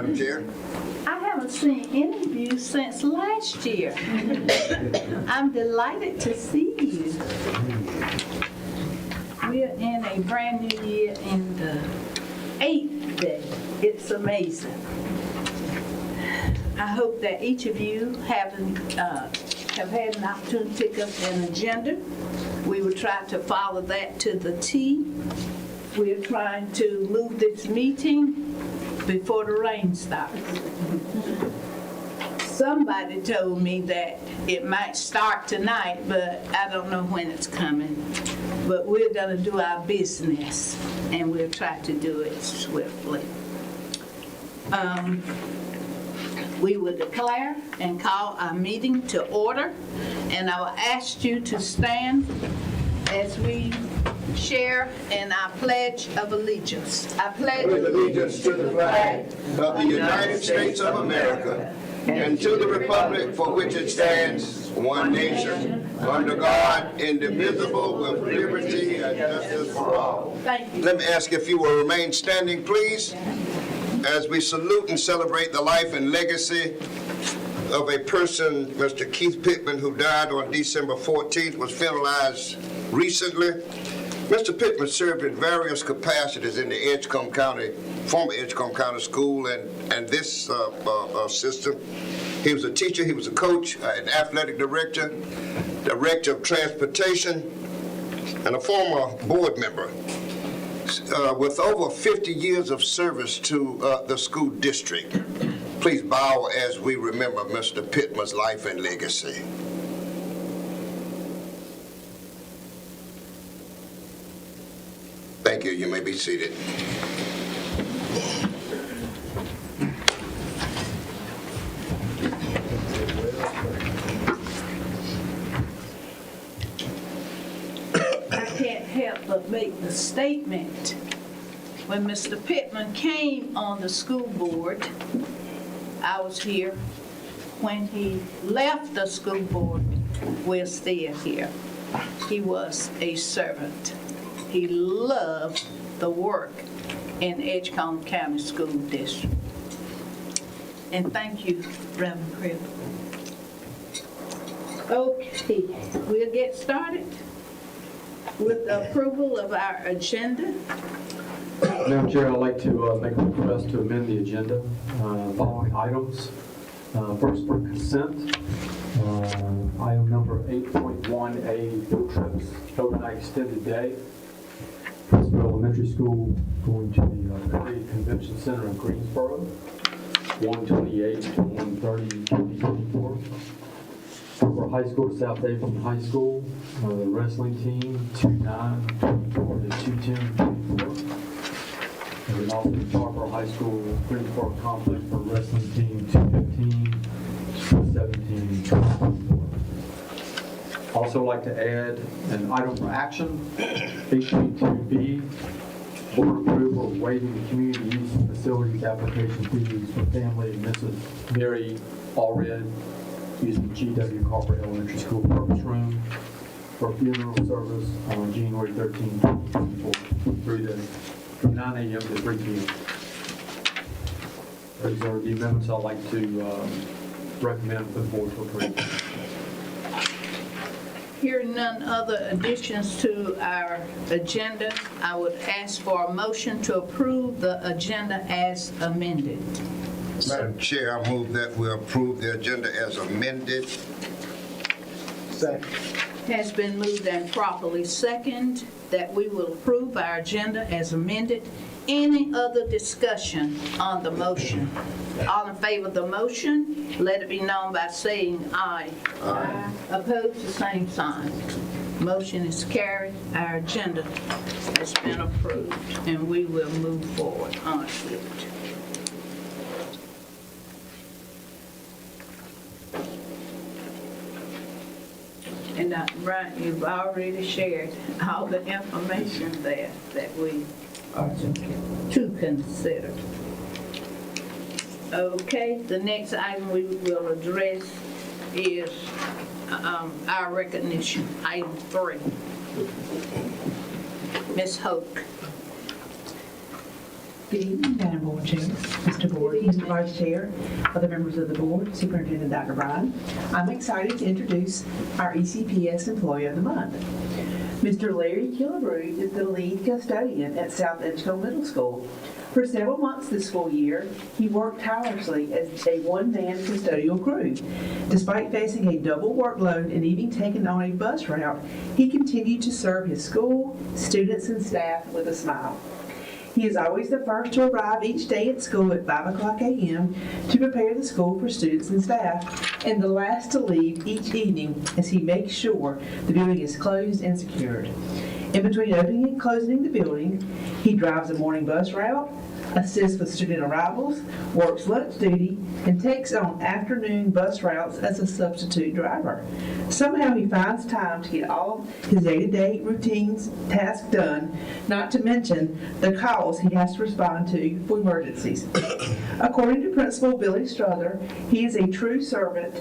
Madam Chair. I haven't seen any of you since last year. I'm delighted to see you. We're in a brand new year in the 8th day. It's amazing. I hope that each of you have had an opportunity to pick up an agenda. We will try to follow that to the T. We're trying to move this meeting before the rain starts. Somebody told me that it might start tonight, but I don't know when it's coming. But we're gonna do our business, and we'll try to do it swiftly. We will declare and call our meeting to order, and I will ask you to stand as we share in our Pledge of Allegiance. I pledge Allegiance to the flag of the United States of America and to the republic for which it stands, one nation, under God, indivisible, with liberty and justice for all. Thank you. Let me ask if you will remain standing, please, as we salute and celebrate the life and legacy of a person, Mr. Keith Pittman, who died on December 14th, was funeralized recently. Mr. Pittman served in various capacities in the Edgecombe County, former Edgecombe County School and this system. He was a teacher, he was a coach, an athletic director, director of transportation, and a former board member. With over 50 years of service to the school district. Please bow as we remember Mr. Pittman's life and legacy. Thank you. You may be seated. I can't help but make the statement. When Mr. Pittman came on the school board, I was here. When he left the school board, we're still here. He was a servant. He loved the work in Edgecombe County School District. And thank you, Reverend Cribble. Okay, we'll get started with the approval of our agenda. Madam Chair, I'd like to make a request to amend the agenda. Following items. First, for consent, item number 8.1A, field trips, overnight extended day. Principal Elementary School going to the Perry Convention Center in Greensboro, 1/28 to 1/30/2024. For high school to South Davidson High School, the wrestling team 2/9/24 to 2/10/24. And then also Parker High School Greensboro Complex for wrestling team 2/15 to 2/17/24. Also like to add an item for action, 8.2B, board approval of waiving the community use facilities application fees for family of Mrs. Mary Allred using GW Carver Elementary School purpose room for funeral service on January 13, 2024 from 9 a.m. to 3 p.m. Those are the amendments I'd like to recommend for the board to approve. Hearing none other additions to our agenda, I would ask for a motion to approve the agenda as amended. Madam Chair, I move that we approve the agenda as amended. Second. Has been moved and properly second that we will approve our agenda as amended. Any other discussion on the motion? All in favor of the motion, let it be known by saying aye. Aye. Opposed, the same sign. Motion is carried. Our agenda has been approved, and we will move forward on it. And Brian, you've already shared all the information there that we are to consider. Okay, the next item we will address is our recognition, item 3. Ms. Hoke. Good evening, Madam Board Chair, Mr. Board, Mr. Vice Chair, other members of the board, Superintendent Dr. Bryan. I'm excited to introduce our ECPS Employee of the Month. Mr. Larry Killebrew is the lead custodian at South Edgecombe Middle School. For several months this school year, he worked tirelessly as a one-man custodial crew. Despite facing a double workload and even taking on a bus route, he continued to serve his school, students, and staff with a smile. He is always the first to arrive each day at school at 5 o'clock a.m. to prepare the school for students and staff, and the last to leave each evening as he makes sure the building is closed and secured. In between opening and closing the building, he drives a morning bus route, assists with student arrivals, works lunch duty, and takes on afternoon bus routes as a substitute driver. Somehow he finds time to get all his day-to-day routines, tasks done, not to mention the calls he has to respond to for emergencies. According to Principal Billy Strother, he is a true servant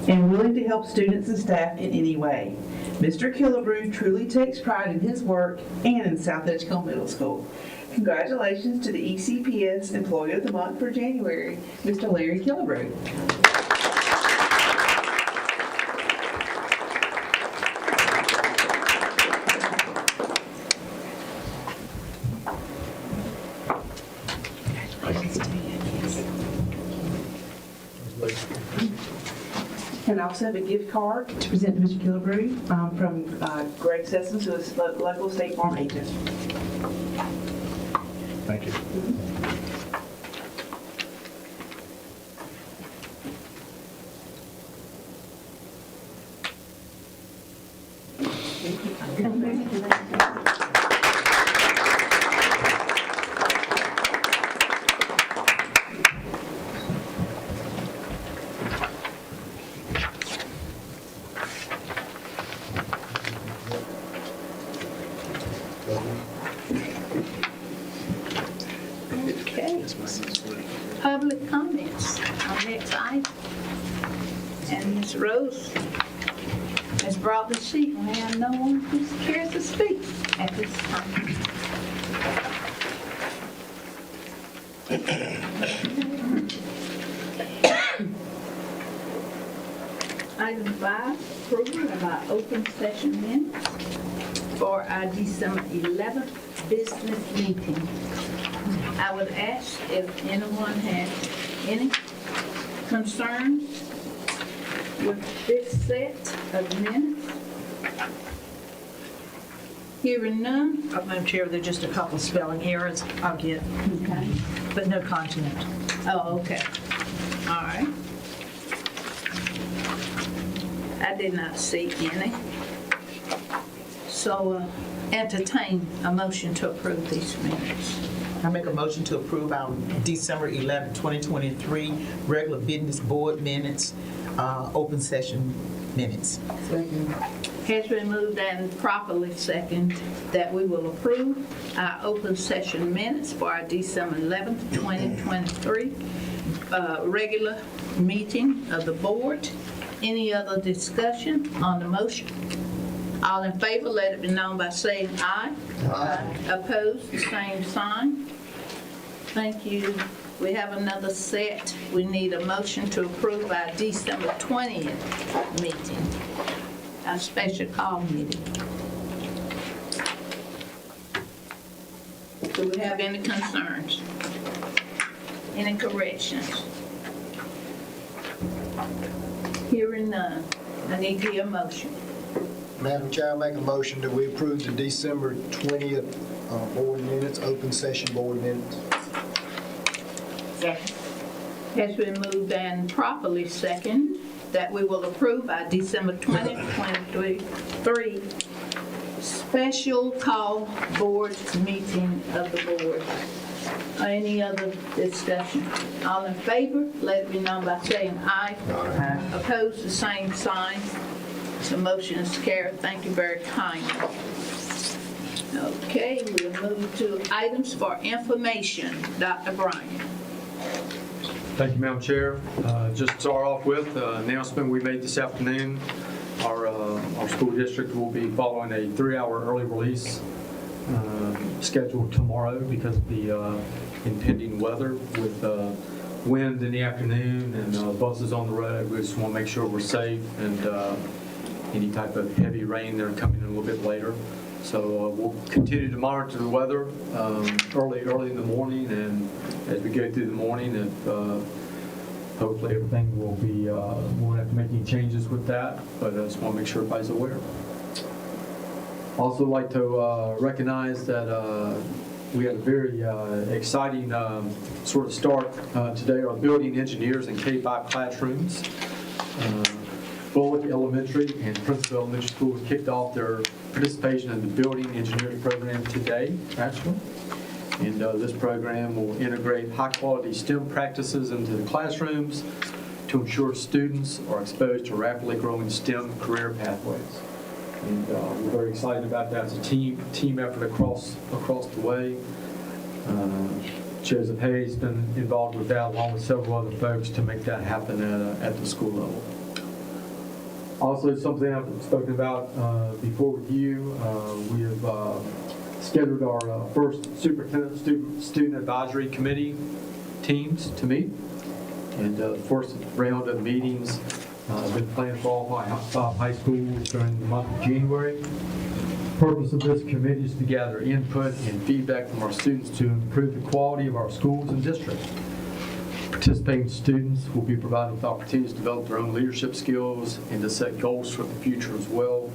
and willing to help students and staff in any way. Mr. Killebrew truly takes pride in his work and in South Edgecombe Middle School. Congratulations to the ECPS Employee of the Month for January, Mr. Larry Killebrew. And I also have a gift card to present to Mr. Killebrew from Greg Sessoms, who is local State Farm agent. Thank you. Okay. Public comments on next item. And Ms. Rose has brought the sheet. We have no one who cares to speak at this time. Item 5, approval of our open session minutes for our December 11th business meeting. I would ask if anyone has any concerns with this set of minutes. Hearing none. Madam Chair, there are just a couple spelling errors I'll get, Okay. but no content. Oh, okay. All right. I did not see any. So entertain a motion to approve these minutes. I make a motion to approve our December 11, 2023 regular business board minutes, open session minutes. Has been moved and properly second that we will approve our open session minutes for our December 11th, 2023 regular meeting of the board. Any other discussion on the motion? All in favor, let it be known by saying aye. Aye. Opposed, the same sign. Thank you. We have another set. We need a motion to approve our December 20th meeting, our special call meeting. Do we have any concerns? Any corrections? Hearing none. I need to hear a motion. Madam Chair, I make a motion that we approve the December 20th board minutes, open session board minutes. Has been moved and properly second that we will approve our December 2023 special call board meeting of the board. Any other discussion? All in favor, let it be known by saying aye. Aye. Opposed, the same sign. The motion is carried. Thank you very kindly. Okay, we'll move to items for information. Dr. Bryan. Thank you, Madam Chair. Just to start off with, an announcement we made this afternoon. Our school district will be following a 3-hour early release scheduled tomorrow because of the impending weather with wind in the afternoon and buses on the road. We just want to make sure we're safe, and any type of heavy rain there coming in a little bit later. So we'll continue to monitor the weather early in the morning, and as we go through the morning, if hopefully everything will be, we won't have to make any changes with that, but I just want to make sure everybody's aware. Also like to recognize that we had a very exciting sort of start today. Our building engineers in K-5 classrooms. Bullock Elementary and Principal Elementary Schools kicked off their participation in the building engineering program today, actually. And this program will integrate high-quality STEM practices into the classrooms to ensure students are exposed to rapidly growing STEM career pathways. And we're very excited about that. It's a team effort across the way. Joseph Hayes has been involved with that, along with several other folks, to make that happen at the school level. Also, something I've spoken about before with you, we have scheduled our first superintendent student advisory committee teams to meet. And the first round of meetings have been planned for all five high schools during the month of January. The purpose of this committee is to gather input and feedback from our students to improve the quality of our schools and districts. Participating students will be provided with opportunities to develop their own leadership skills and to set goals for the future as well.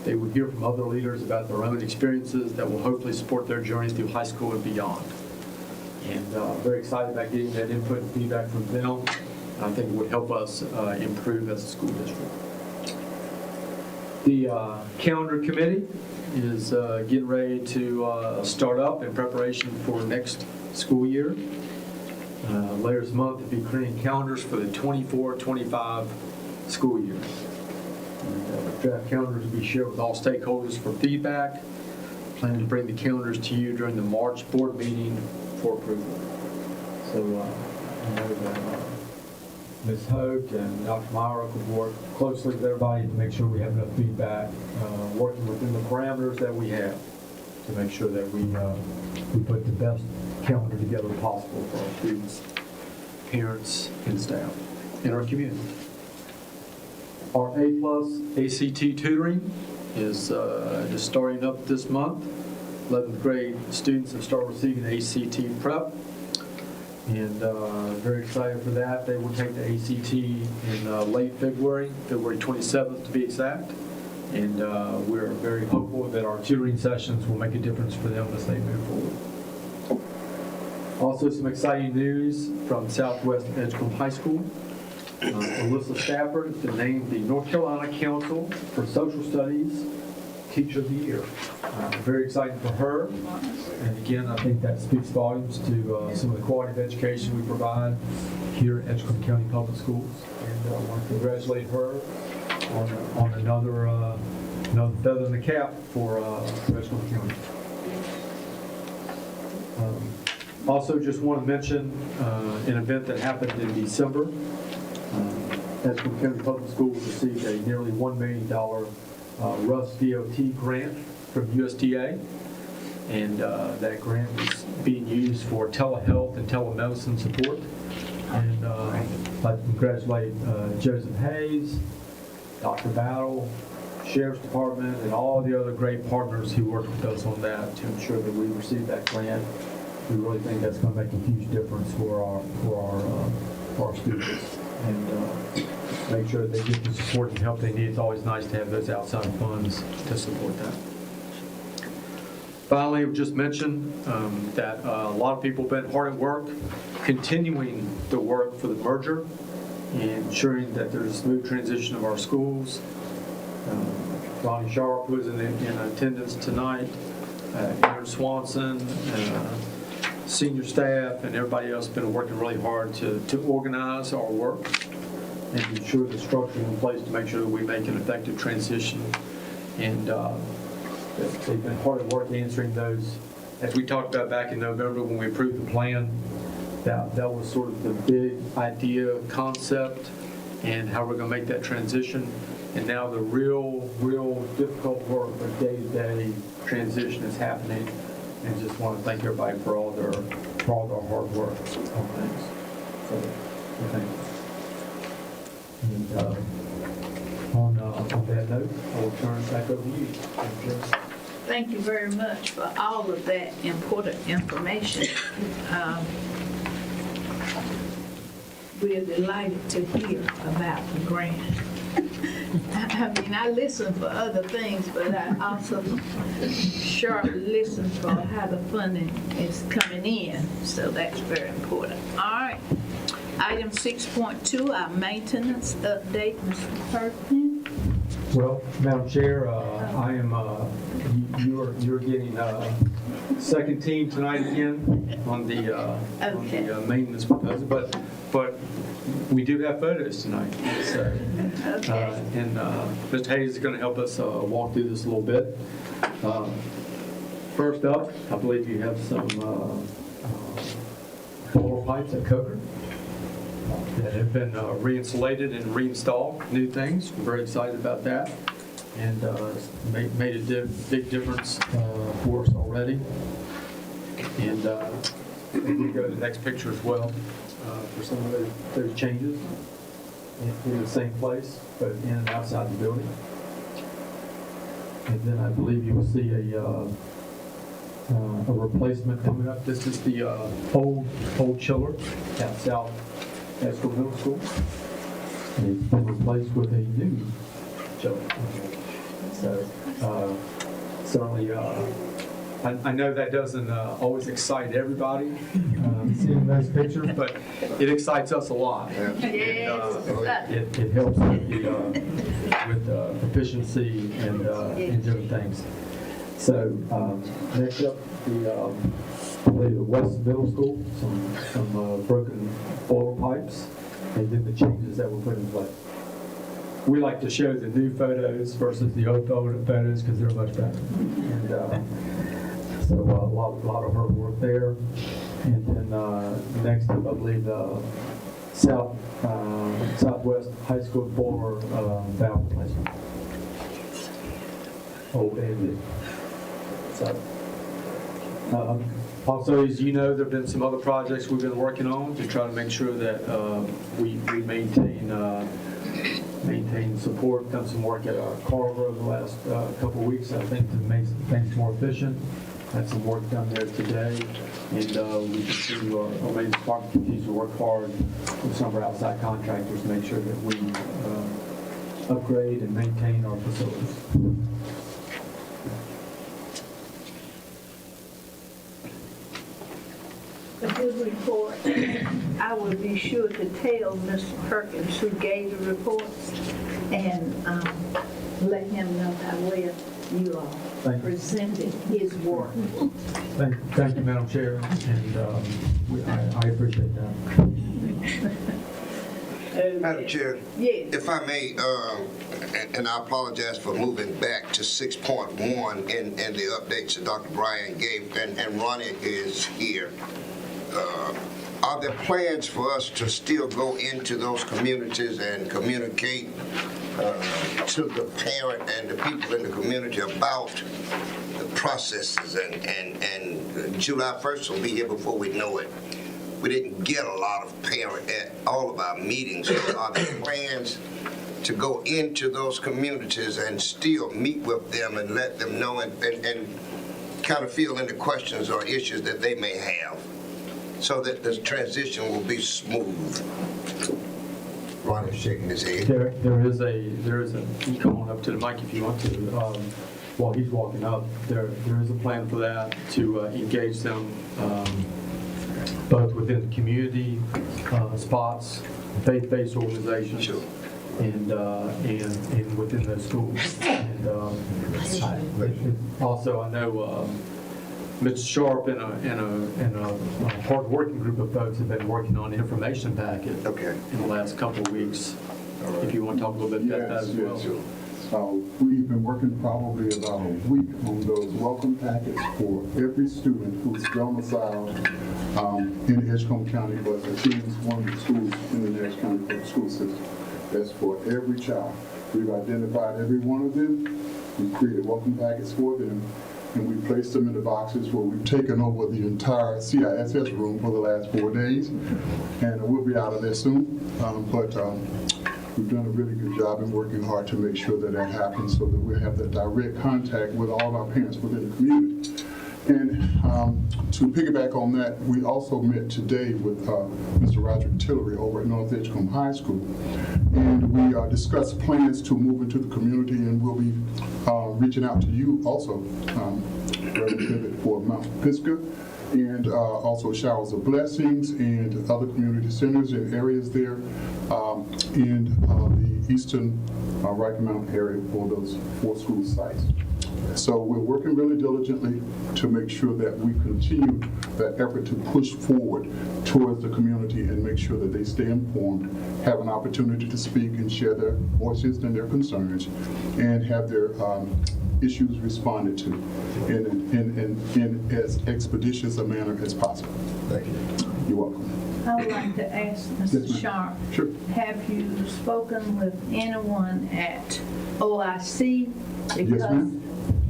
They will hear from other leaders about their own experiences that will hopefully support their journey through high school and beyond. And very excited about getting that input and feedback from them. I think it would help us improve as a school district. The calendar committee is getting ready to start up in preparation for next school year. Later this month, we'll be creating calendars for the 24-25 school year. Draft calendars will be shared with all stakeholders for feedback. Plan to bring the calendars to you during the March board meeting for approval. So I know that Ms. Hope and Dr. Meyer will work closely with everybody to make sure we have enough feedback, working within the parameters that we have to make sure that we put the best calendar together possible for our students, parents, and staff in our community. Our A+ ACT tutoring is just starting up this month. 11th grade students have started receiving ACT prep, and very excited for that. They will take the ACT in late February 27th to be exact, and we're very hopeful that our tutoring sessions will make a difference for them as they move forward. Also, some exciting news from Southwest Edgecombe High School. Alyssa Stafford has been named the North Carolina Council for Social Studies Teacher of the Year. Very exciting for her. And again, I think that speaks volumes to some of the quality of education we provide here at Edgecombe County Public Schools. And I want to congratulate her on another feather in the cap for Edgecombe County. Also, just want to mention an event that happened in December. Edgecombe County Public Schools received a nearly $1 million RUS DOT grant from USDA, and that grant is being used for telehealth and telemedicine support. And I'd like to congratulate Joseph Hayes, Dr. Battle, Sheriff's Department, and all the other great partners who worked with us on that to ensure that we received that grant. We really think that's going to make a huge difference for our students, and make sure that they get the support and help they need. It's always nice to have those outside funds to support that. Finally, we just mentioned that a lot of people have been hard at work continuing the work for the merger and ensuring that there's a smooth transition of our schools. Ronnie Sharp, who is in attendance tonight, Aaron Swanson, senior staff, and everybody else has been working really hard to organize our work and ensure the structure in place to make sure that we make an effective transition. And they've been hard at work answering those. As we talked about back in November when we approved the plan, that was sort of the big idea, concept, and how we're going to make that transition. And now the real difficult work of day-to-day transition is happening. And just want to thank everybody for all their for all their hard work on things. So, thank you. And on that note, I will turn it back over to you. Thank you very much for all of that important information. We're delighted to hear about the grant. I mean, I listen for other things, but I also sharply listen for how the funding is coming in, so that's very important. All right. Item 6.2, our maintenance update, Mr. Perkins. Well, Madam Chair, I am, you're getting second team tonight again on the maintenance proposal, but we do have photos tonight. So, Okay. and Mr. Hayes is going to help us walk through this a little bit. First up, I believe you have some floor pipes at Coker that have been re-insulated and reinstalled, new things. We're very excited about that, and made a big difference for us already. And we can go to the next picture as well for some of those changes in the same place, but in and outside the building. And then I believe you will see a replacement coming up. This is the old chiller at South School Middle School. And it's been replaced with a new chiller. So certainly, I know that doesn't always excite everybody seeing those pictures, but it excites us a lot. Yes. It helps with efficiency and different things. So next up, I believe the West Middle School, some broken oil pipes, and then the changes that were put in place. We like to show the new photos versus the old photos because they're much better. And so a lot of hard work there. And then next up, I believe the Southwest High School boiler valve replacement. Old and new. So, also, as you know, there have been some other projects we've been working on to try to make sure that we maintain support. Done some work at our Carver over the last couple of weeks, I think, to make things more efficient. Had some work done there today, and we continue, our maintenance department continues to work hard with some of our outside contractors to make sure that we upgrade and maintain our facilities. A good report. I will be sure to tell Mr. Perkins who gave the reports and let him know how well you all Thank you. presented his work. Thank you, Madam Chair, and I appreciate that. Madam Chair, Yes. if I may, and I apologize for moving back to 6.1 in the updates that Dr. Bryan gave, and Ronnie is here. Are there plans for us to still go into those communities and communicate to the parent and the people in the community about the processes? And July 1st will be here before we know it. We didn't get a lot of parent at all of our meetings. Are there plans to go into those communities and still meet with them and let them know and kind of fill in the questions or issues that they may have, so that the transition will be smooth? Ronnie's shaking his head. There is a, you come on up to the mic if you want to. While he's walking up, there is a plan for that, to engage them both within the community spots, faith-based organizations, Sure. and within those schools. And also, I know Mr. Sharp and a hard-working group of folks have been working on an information packet Okay. in the last couple of weeks. If you want to talk a little bit about that as well. Sure. We've been working probably about a week on those welcome packets for every student who's domiciled in Edgecombe County, but attends one of the schools in the Edgecombe County Public School System. That's for every child. We've identified every one of them. We've created welcome packets for them. and we placed them in the boxes where we've taken over the entire CISS room for the last 4 days, and we'll be out of there soon. But we've done a really good job in working hard to make sure that that happens so that we have that direct contact with all of our parents within the community. And to piggyback on that, we also met today with Mr. Roderick Tillery over at North Edgecombe High School. And we discussed plans to move into the community, and we'll be reaching out to you also, Reverend Pivot, for Mount Pisgah, and also Showers of Blessings and other community centers and areas there in the eastern Rocky Mountain area for those 4 school sites. So we're working really diligently to make sure that we continue that effort to push forward towards the community and make sure that they stay informed, have an opportunity to speak and share their voices and their concerns, and have their issues responded to in as expeditious a manner as possible. Thank you. You're welcome. I would like to ask Yes, Mr. ma'am. Sharp, Sure. have you spoken with anyone at OIC? Yes, ma'am.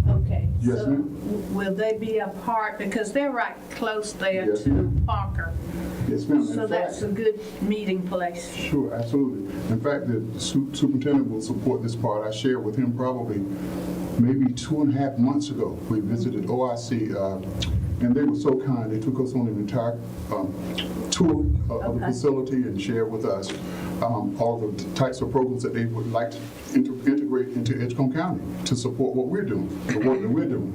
Okay. Yes, so ma'am. Will they be a part, because they're right close there Yes, to ma'am. Parker? Yes, ma'am. So In that's a fact, good meeting place. sure, absolutely. In fact, the superintendent will support this part. I shared with him probably maybe 2.5 months ago. We visited OIC, and they were so kind. They took us on an entire tour of the facility and shared with us all the types of programs that they would like to integrate into Edgecombe County to support what we're doing, the work that we're doing.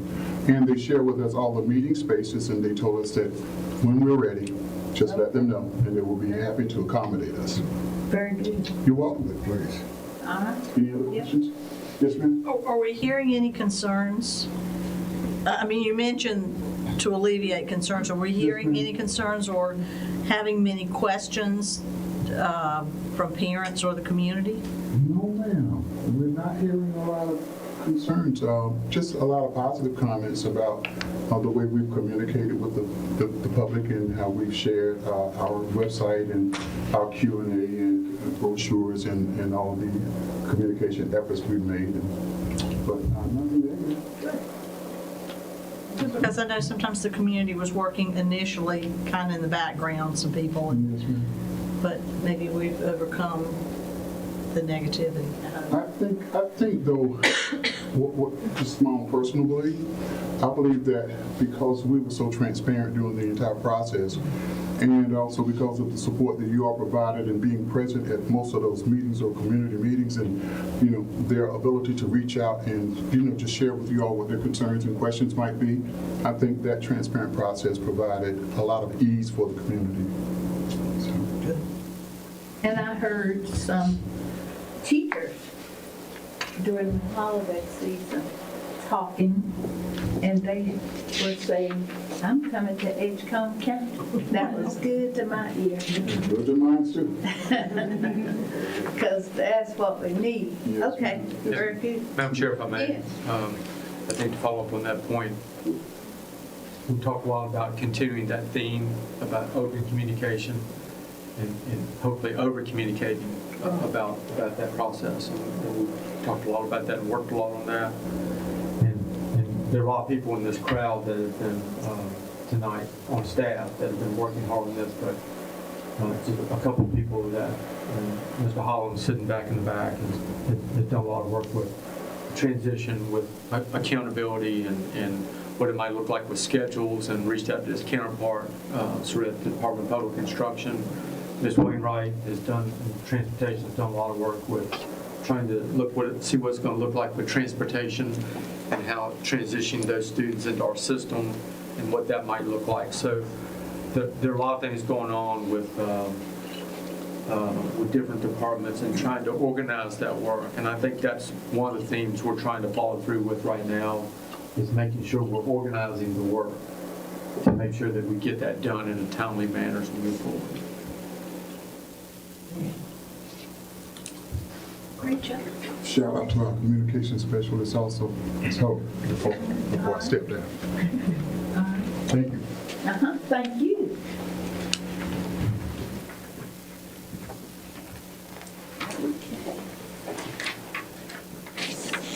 And they shared with us all the meeting spaces, and they told us that when we're ready, just let them know, and they will be happy to accommodate us. Very good. You're welcome. Please. All right. Any other questions? Yes, ma'am? Are we hearing any concerns? I mean, you mentioned to alleviate concerns. Are we hearing any concerns or having many questions from parents or the community? No, ma'am. We're not hearing a lot of concerns. Just a lot of positive comments about the way we've communicated with the public and how we've shared our website and our Q&A and brochures and all the communication efforts we've made. But nothing there. Because I know sometimes the community was working initially kind of in the background, some people, Yes, ma'am. but maybe we've overcome the negativity. I think though, just my own personal belief, I believe that because we were so transparent during the entire process, and also because of the support that you all provided and being present at most of those meetings or community meetings, and their ability to reach out and just share with you all what their concerns and questions might be, I think that transparent process provided a lot of ease for the community. So. And I heard some teachers during the holiday season talking, and they were saying, I'm coming to Edgecombe County. That was good to my ear, Good to mine too. because that's what we need. Yes, Okay, ma'am. very good. Madam Chair, if I may, Yes. I think to follow up on that point, we talked a lot about continuing that theme about open communication and hopefully over-communicating about that process. And we talked a lot about that and worked a lot on that. And there are a lot of people in this crowd that have been tonight on staff that have been working hard on this, but just a couple of people that, Mr. Holland sitting back in the back has done a lot of work with transition, with accountability and what it might look like with schedules, and reached out to his counterpart, sort of at the Department of Public Construction. Ms. Wainwright has done, transportation has done a lot of work with trying to see what it's going to look like with transportation and how transitioning those students into our system and what that might look like. So there are a lot of things going on with different departments and trying to organize that work. And I think that's one of the themes we're trying to follow through with right now, is making sure we're organizing the work to make sure that we get that done in a timely manner as we move forward. Great job. Shout out to our communication specialist also. So before I step down. Thank you. Thank you.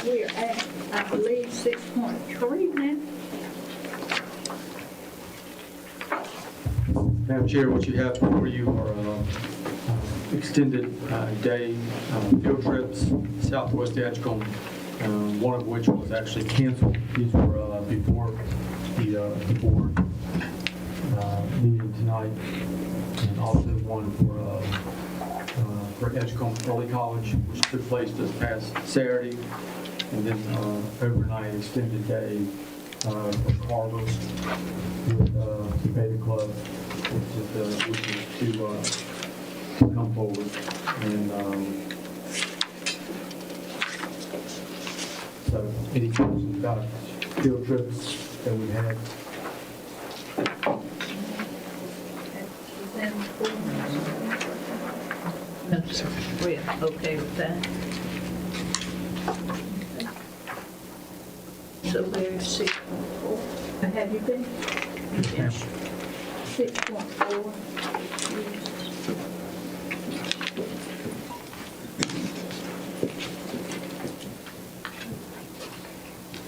We're at, I believe, 6.3 now. Madam Chair, what you have before you are extended day field trips, Southwest Edgecombe, one of which was actually canceled. These were before the board meeting tonight, and also one for Edgecombe Early College, which took place this past Saturday, and then overnight extended day for Carver with the Beta Club, which is to come forward. And so, any questions about field trips that we had? No, sir. We're okay with that. So we're 6.4. Have you been? Yes. 6.4.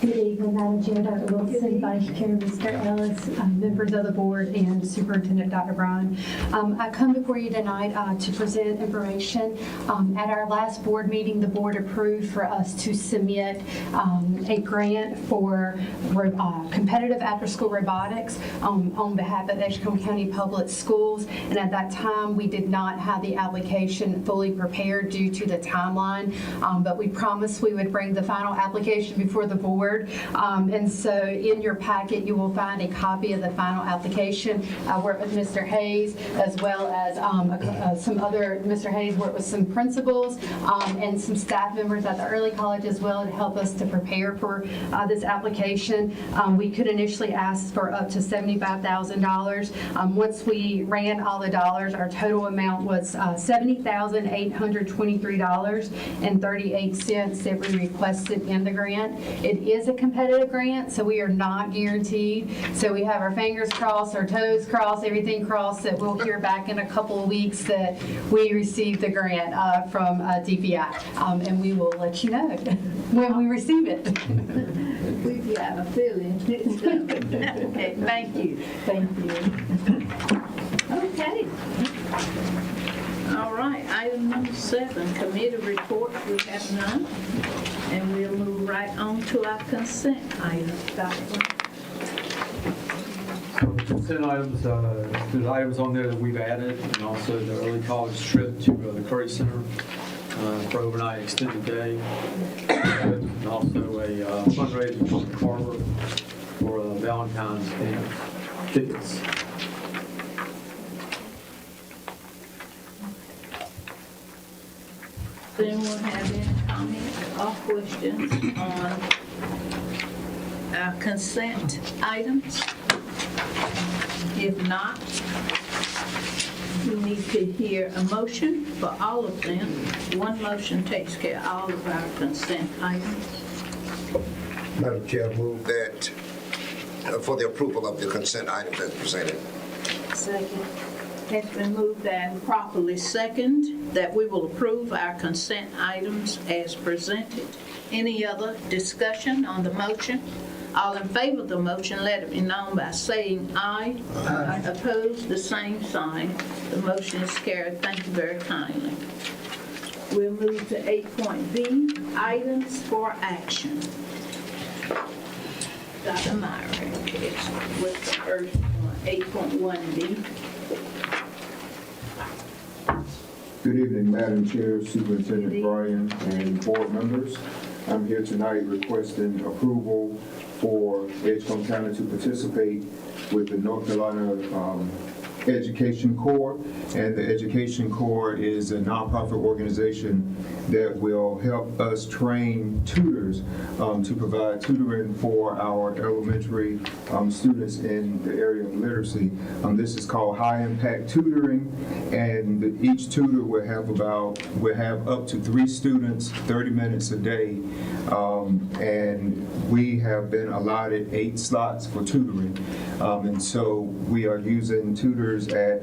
Good evening, Madam Chair, Dr. Wilson, Vice Chair, Mr. Ellis, members of the board, and Superintendent Dr. Bryan. I come before you tonight to present information. At our last board meeting, the board approved for us to submit a grant for competitive after-school robotics on behalf of Edgecombe County Public Schools. And at that time, we did not have the application fully prepared due to the timeline, but we promised we would bring the final application before the board. And so in your packet, you will find a copy of the final application. I worked with Mr. Hayes as well as Mr. Hayes worked with some principals and some staff members at the early college as well to help us to prepare for this application. We could initially ask for up to $75,000. Once we ran all the dollars, our total amount was $70,823.38 that we requested in the grant. It is a competitive grant, so we are not guaranteed. So we have our fingers crossed, our toes crossed, everything crossed that we'll hear back in a couple of weeks that we received the grant from DPI. And we will let you know when we receive it. We've got a feeling it's coming. Okay, thank you. Thank you. Okay. All right, item number 7, committee reports, we have none. And we'll move right on to our consent items. Dr. So the consent items, there's items on there that we've added, and also the early college trip to the Curry Center for overnight extended day, and also a fundraiser for Carver for Valentine's Day tickets. Does anyone have any comments or questions on our consent items? If not, we need to hear a motion for all of them. One motion takes care of all of our consent items. Madam Chair, I move that for the approval of the consent items as presented. Second. It's been moved and properly second that we will approve our consent items as presented. Any other discussion on the motion? All in favor of the motion, let it be known by saying aye. Aye. Opposed, the same sign. The motion is carried. Thank you very kindly. We'll move to 8.B, items for action. Dr. Myra is with the first 8.1B. Good evening, Madam Chair, Superintendent Bryan, and board members. I'm here tonight requesting approval for Edgecombe County to participate with the North Carolina Education Corps. And the Education Corps is a nonprofit organization that will help us train tutors to provide tutoring for our elementary students in the area of literacy. This is called high impact tutoring, and each tutor will have up to 3 students, 30 minutes a day. And we have been allotted 8 slots for tutoring. And so we are using tutors at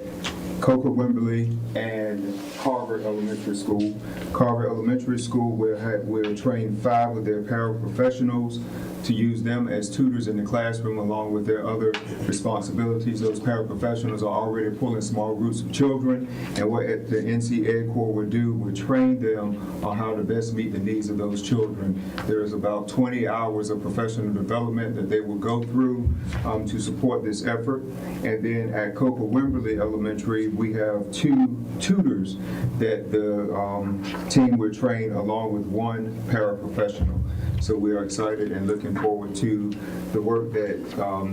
Coker Wimberley and Harvard Carver Elementary School. Carver Elementary School will train 5 of their paraprofessionals to use them as tutors in the classroom along with their other responsibilities. Those paraprofessionals are already pulling small groups of children, and what the NC Ed Corps will do, will train them on how to best meet the needs of those children. There is about 20 hours of professional development that they will go through to support this effort. And then at Copa Wimberley Elementary, we have 2 tutors that the team will train along with 1 paraprofessional. So we are excited and looking forward to the work that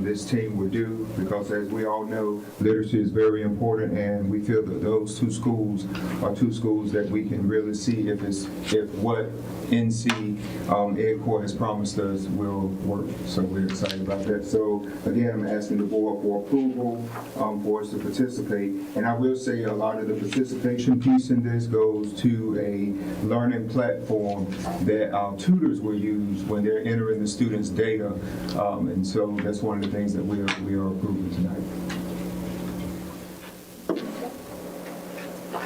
this team will do, because as we all know, literacy is very important, and we feel that those 2 schools are 2 schools that we can really see if what NC Ed Corps has promised us will work. So we're excited about that. So again, I'm asking the board for approval for us to participate. And I will say a lot of the participation piece in this goes to a learning platform that our tutors will use when they're entering the students' data. And so that's one of the things that we are approving tonight.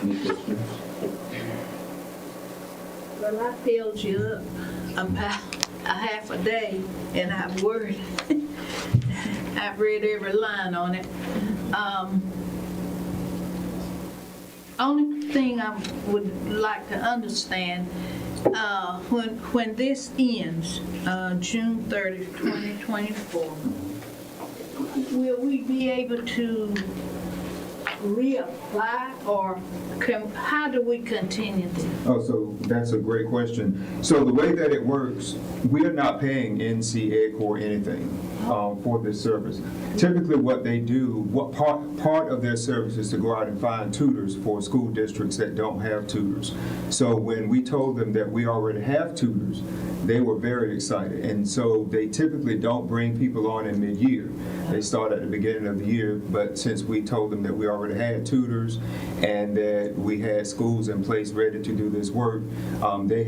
Any questions? Well, I filled you up about a half a day, and I've worried. I've read every line on it. Only thing I would like to understand, when this ends, June 30th, 2024, will we be able to reapply, or how do we continue this? Oh, so that's a great question. So the way that it works, we are not paying NC Ed Corps anything for this service. Typically what they do, what part of their service is to go out and find tutors for school districts that don't have tutors. So when we told them that we already have tutors, they were very excited. And so they typically don't bring people on in mid-year. They start at the beginning of the year, but since we told them that we already had tutors and that we had schools in place ready to do this work, they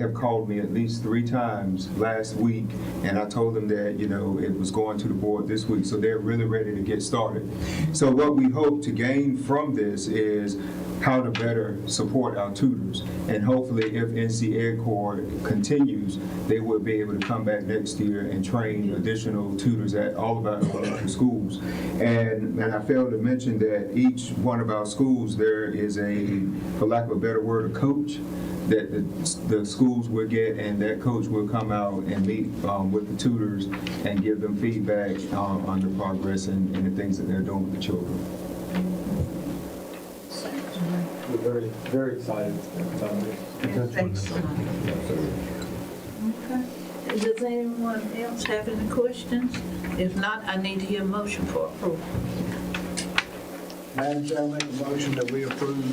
have called me at least 3 times last week, and I told them that, you know, it was going to the board this week, so they're really ready to get started. So what we hope to gain from this is how to better support our tutors, and hopefully if NC Ed Corps continues, they will be able to come back next year and train additional tutors at all of our elementary schools. And I failed to mention that each one of our schools, there is a, for lack of a better word, a coach that the schools will get, and that coach will come out and meet with the tutors and give them feedback on the progress and the things that they're doing with the children. We're very, very excited about this. Thanks. Okay. Does anyone else have any questions? If not, I need to hear a motion for approval. Madam Chair, I make a motion that we approve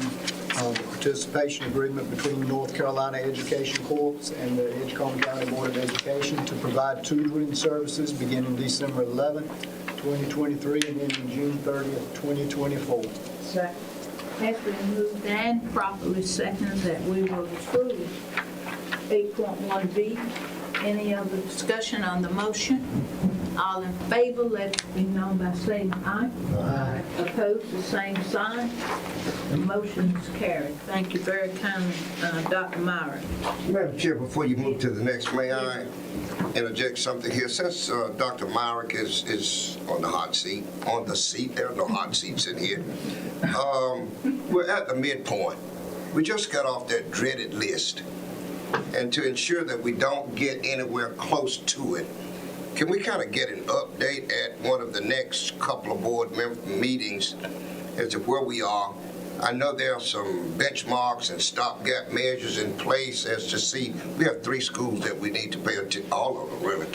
the participation agreement between North Carolina Education Corps and the Edgecombe County Board of Education to provide tutoring services beginning December 11th, 2023, and ending June 30th, 2024. Second. Has been moved and properly seconded that we will approve 8.1B. Any other discussion on the motion? All in favor, let it be known by saying aye. Aye. Opposed, the same sign. The motion is carried. Thank you very kindly, Dr. Myrick. Madam Chair, before you move to the next, may I interject something here? Since Dr. Myrick is on the hot seat, there are no hot seats in here. We're at the midpoint. We just got off that dreaded list. And to ensure that we don't get anywhere close to it, can we kind of get an update at one of the next couple of board meetings as to where we are? I know there are some benchmarks and stopgap measures in place as to see, we have 3 schools that we need to pay attention, all of them really.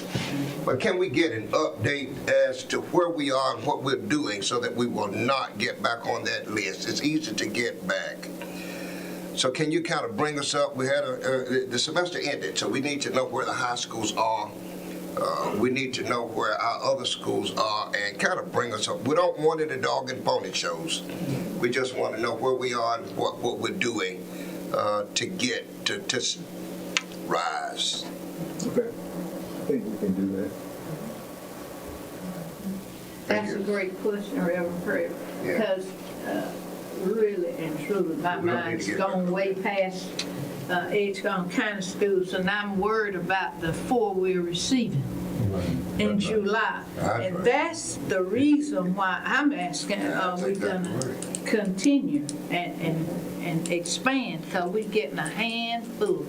But can we get an update as to where we are and what we're doing so that we will not get back on that list? It's easy to get back. So can you kind of bring us up? We had the semester ended, so we need to know where the high schools are. We need to know where our other schools are and kind of bring us up. We don't want it a dog and pony shows. We just want to know where we are and what we're doing to get to rise. Okay, I think we can do that. That's a great question, Reverend Prayer, because really and truly, my We don't need to mind's get gone way past Edgecombe County Schools, and I'm worried about the 4 we're receiving in July. And that's the reason why I'm asking, we're gonna continue and expand, because we're getting a handful.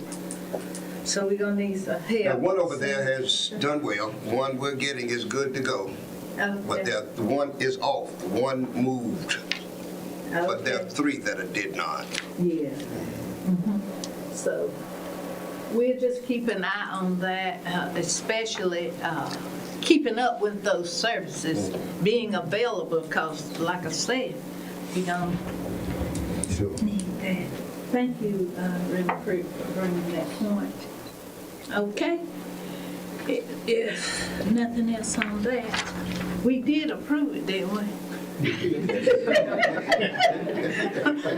So we're gonna need some Now, help. one over there has done well. One we're getting is good to go. But Okay. the one is off. One moved. But there are Okay. 3 that did not. Yeah. So we'll just keep an eye on that, especially keeping up with those services being available, because like I said, we don't need that. Thank you, Reverend Creek, for bringing that point. Okay? If nothing else on that, we did approve it, didn't we?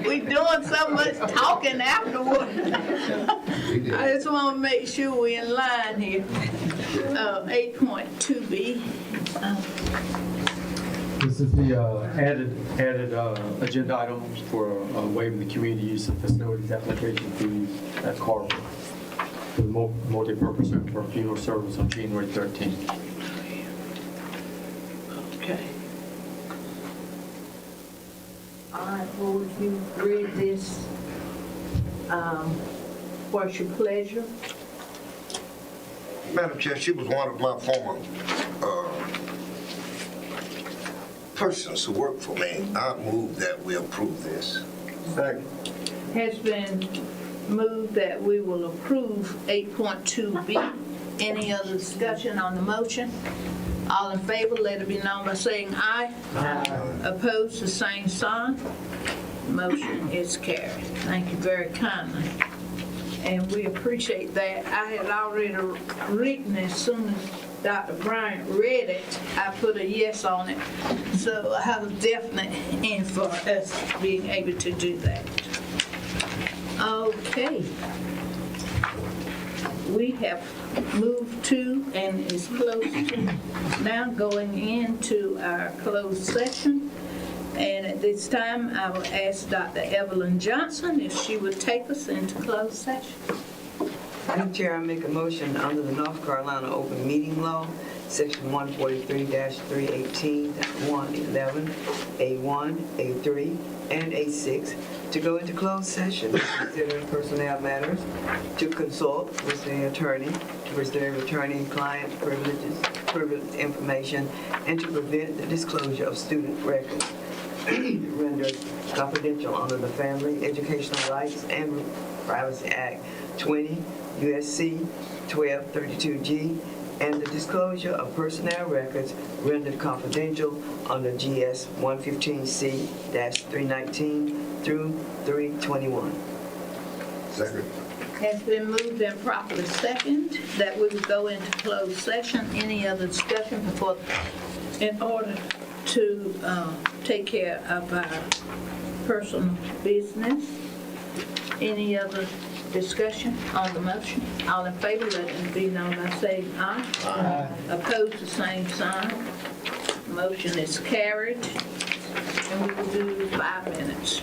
We doing so much talking afterward. I just want to make sure we're in line here. 8.2B. This is the added agenda items for waiving the community use of facilities application fees at Carver for the multi-purpose center for funeral service on January 13th. Okay. All right, board, you read this. What's your pleasure? Madam Chair, she was one of my former persons who worked for me. I move that we approve this. Second. Has been moved that we will approve 8.2B. Any other discussion on the motion? All in favor, let it be known by saying aye. Aye. Opposed, the same sign. Motion is carried. Thank you very kindly. And we appreciate that. I had already written, as soon as Dr. Bryant read it, I put a yes on it. So I have a definite in for us being able to do that. Okay. We have moved to and is close to now going into our closed session. And at this time, I will ask Dr. Evelyn Johnson if she would take us into closed session. Madam Chair, I make a motion under the North Carolina Open Meeting Law, Section 143-318, 111, A1, A3, and A6, to go into closed session to consider personnel matters, to consult with the attorney, to preserve attorney-client privileged information, and to prevent the disclosure of student records rendered confidential under the Family Educational Rights and Privacy Act 20 U.S.C. 1232G, and the disclosure of personnel records rendered confidential under GS 115C-319 through 321. Second. Has been moved and properly second that we would go into closed session. Any other discussion before, in order to take care of our personal business? Any other discussion on the motion? All in favor, let it be known by saying aye. Aye. Opposed, the same sign. Motion is carried. And we will do 5 minutes.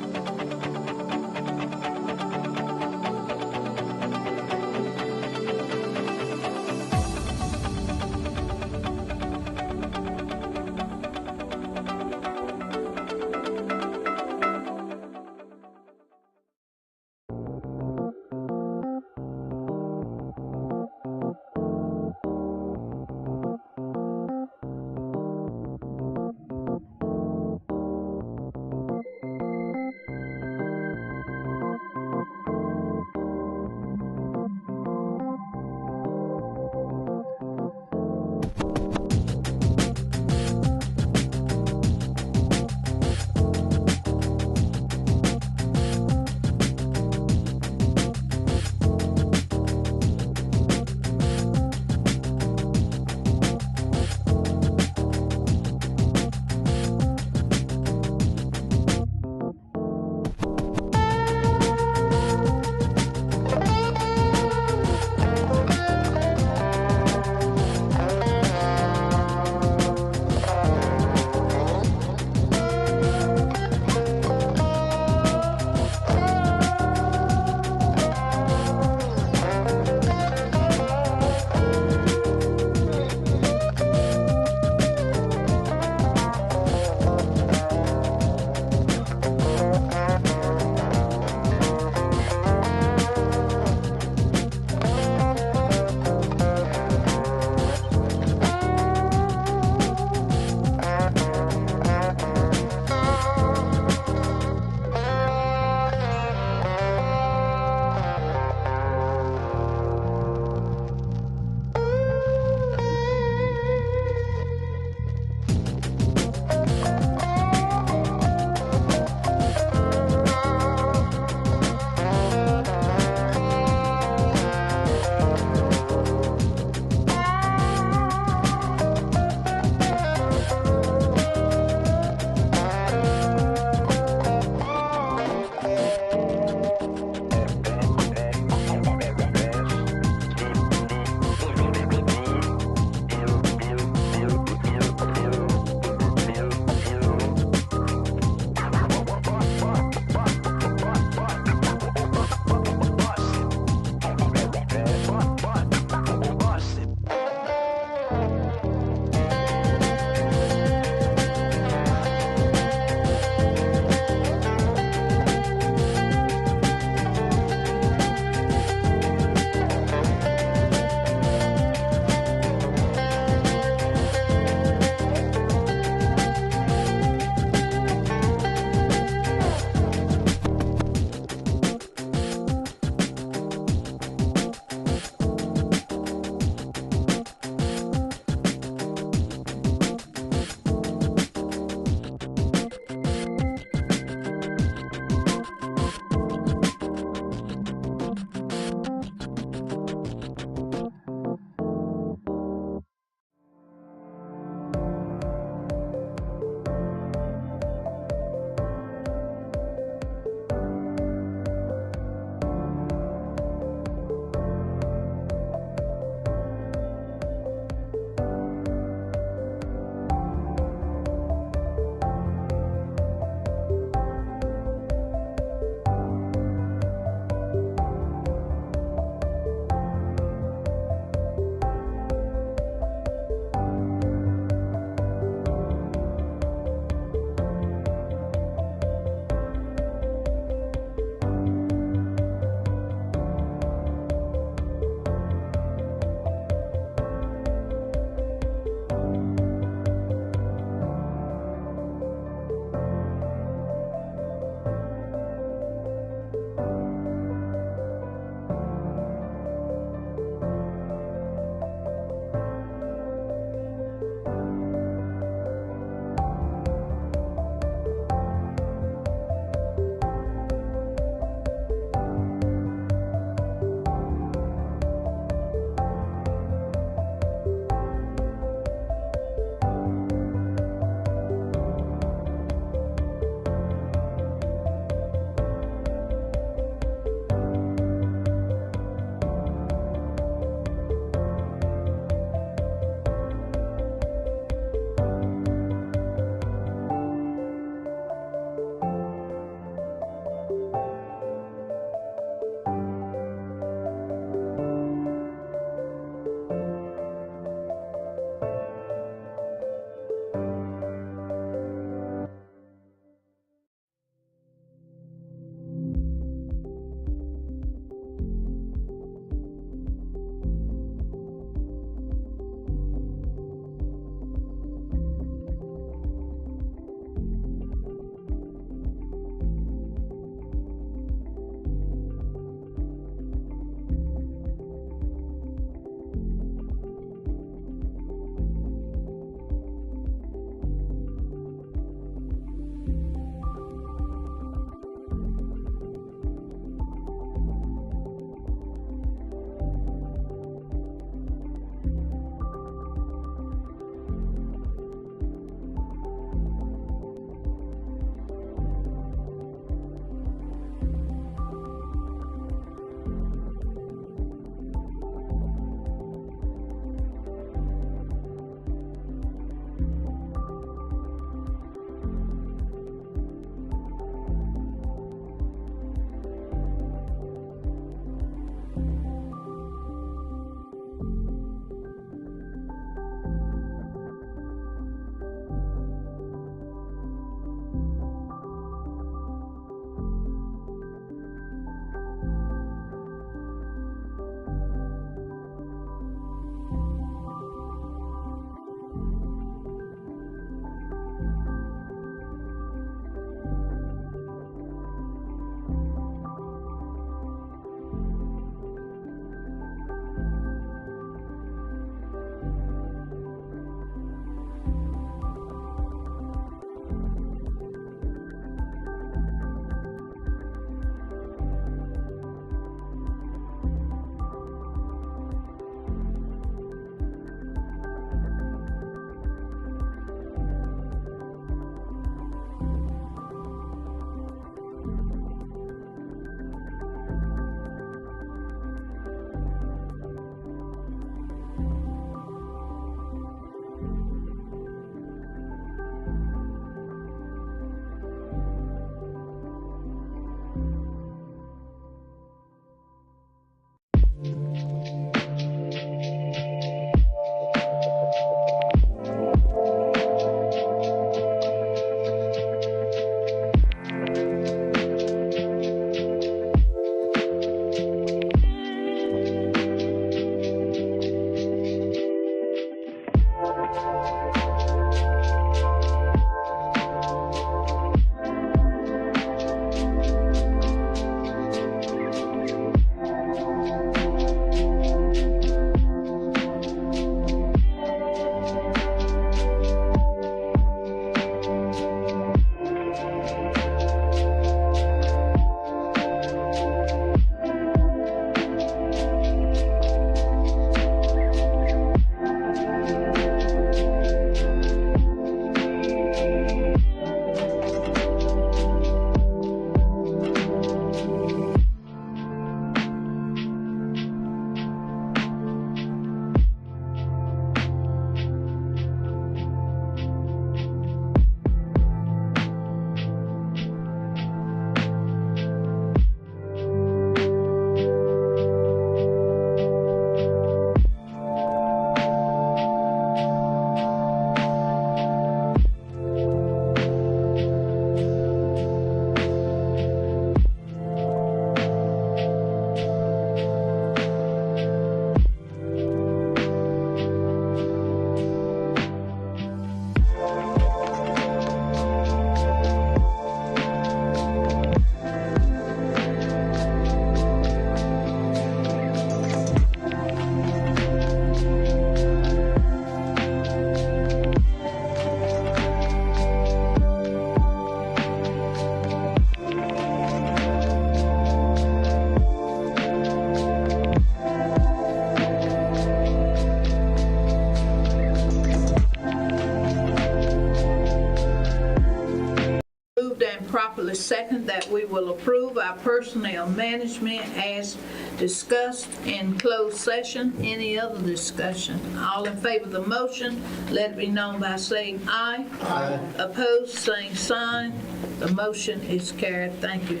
properly second that we will approve our personnel management as discussed in closed session. Any other discussion? All in favor of the motion, let it be known by saying aye. Aye. Opposed, same sign. The motion is carried. Thank you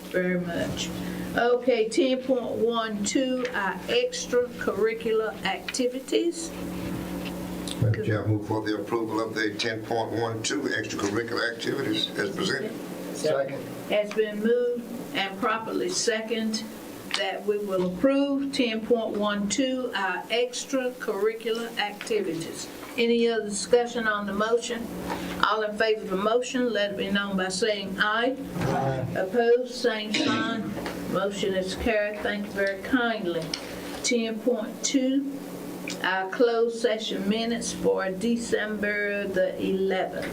very much. Okay, 10.12, our extracurricular activities. Madam Chair, I move for the approval of the 10.12 extracurricular activities as presented. Second. Has been moved and properly second that we will approve 10.12, our extracurricular activities. Any other discussion on the motion? All in favor of the motion, let it be known by saying aye. Aye. Opposed, same sign. Motion is carried. Thank you very kindly. 10.2, our closed session minutes for December the 11th.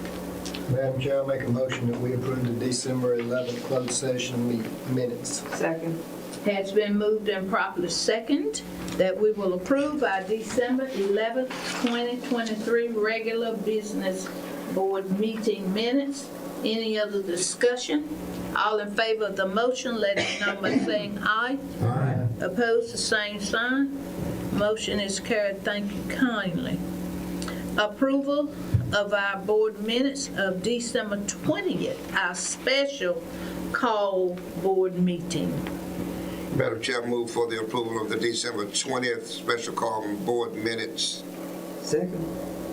Madam Chair, I make a motion that we approve the December 11th closed session minutes. Second. Has been moved and properly second that we will approve our December 11th, 2023 regular business board meeting minutes. Any other discussion? All in favor of the motion, let it know by saying aye. Aye. Opposed, the same sign. Motion is carried. Thank you kindly. Approval of our board minutes of December 20th, our special call board meeting. Madam Chair, I move for the approval of the December 20th special call board minutes. Second.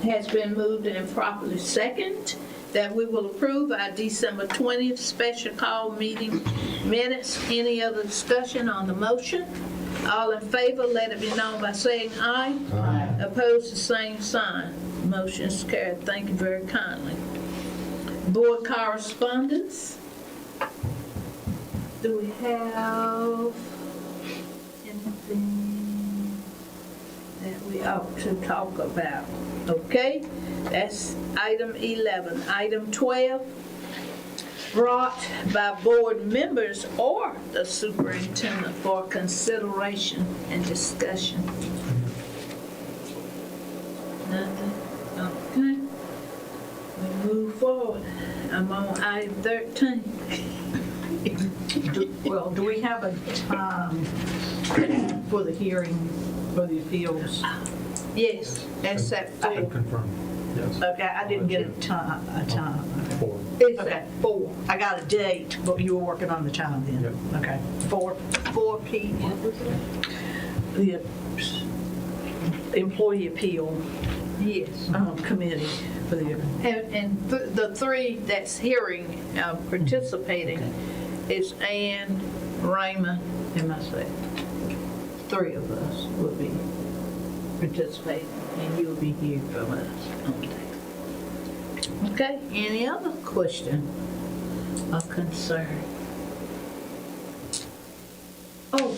Has been moved and properly second that we will approve our December 20th special call meeting minutes. Any other discussion on the motion? All in favor, let it be known by saying aye. Aye. Opposed, the same sign. Motion is carried. Thank you very kindly. Board correspondence. Do we have anything that we ought to talk about? Okay, that's item 11. Item 12, brought by board members or the superintendent for consideration and discussion. Nothing? Okay. We move forward. I'm on item 13. Do we have a time for the hearing for the appeals? Yes, that's at 4. Confirm. Yes. Okay, I didn't get a time. Four. It's Okay. at 4. I got a date, but you were working on the time then? Yep. Okay. 4 p.m. The employee appeal Yes. committee for the, And the 3 that's hearing, participating is Ann, Raymond, and myself. 3 of us will be participating, and you'll be here from us. Okay, any other question or concern? Oh,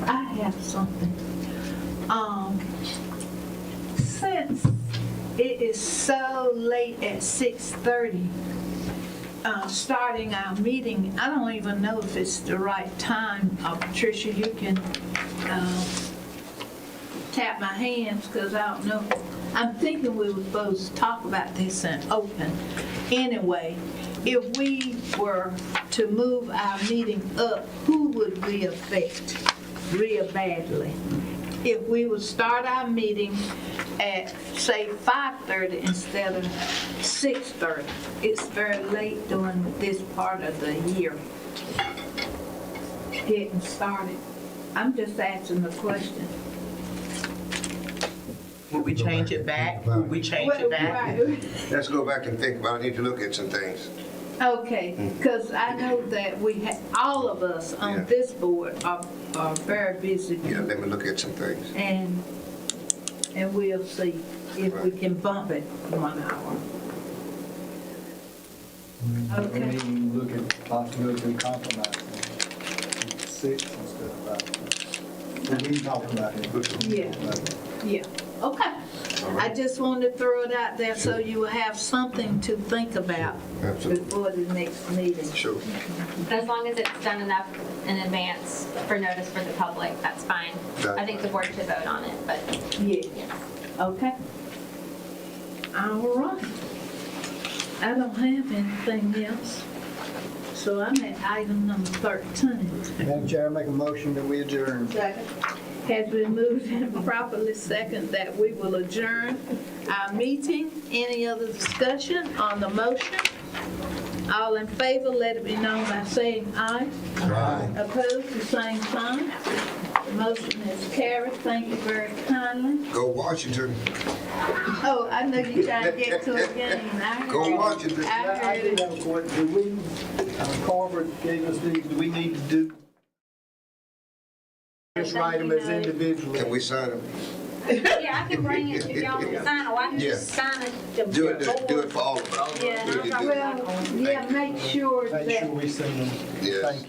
I have something. Since it is so late at 6:30, starting our meeting, I don't even know if it's the right time. Patricia, you can tap my hands because I don't know. I'm thinking we were supposed to talk about this in open. Anyway, if we were to move our meeting up, who would we affect real badly? If we would start our meeting at, say, 5:30 instead of 6:30. It's very late during this part of the year, getting started. I'm just asking the question. Would we change it back? Would we change it back? Let's go back and think about it. I need to look at some things. Okay, because I know that we have, all of us Yeah. on this board are very busy. Yeah, let me look at some things. And we'll see if we can bump it 1 hour. We need to look at possibility of compromising. 6 instead of 5. We can talk about it. Yeah, okay. I just wanted to throw it out there so you will have something to think about Absolutely. before the next meeting. Sure. As long as it's done enough in advance for notice for the public, that's fine. I think the board should vote on it, but Yeah, yes. okay. All right. I don't have anything else. So I'm at item number 13. Madam Chair, I make a motion that we adjourn. Has been moved and properly second that we will adjourn our meeting. Any other discussion on the motion? All in favor, let it be known by saying aye. Aye. Opposed, the same sign. The motion is carried. Thank you very kindly. Go Washington. Oh, I know you're trying to get to a game. Go Washington. I I heard do it. have a question. Do we, Carver gave us these, do we need to do? Just write them as individually. Can we sign them? Yeah, I can bring it if y'all want to sign it, or I can just sign it. Do it for all of us. Yeah, We can do it. well, yeah, make sure Make sure that we send them. Yes. Thank you.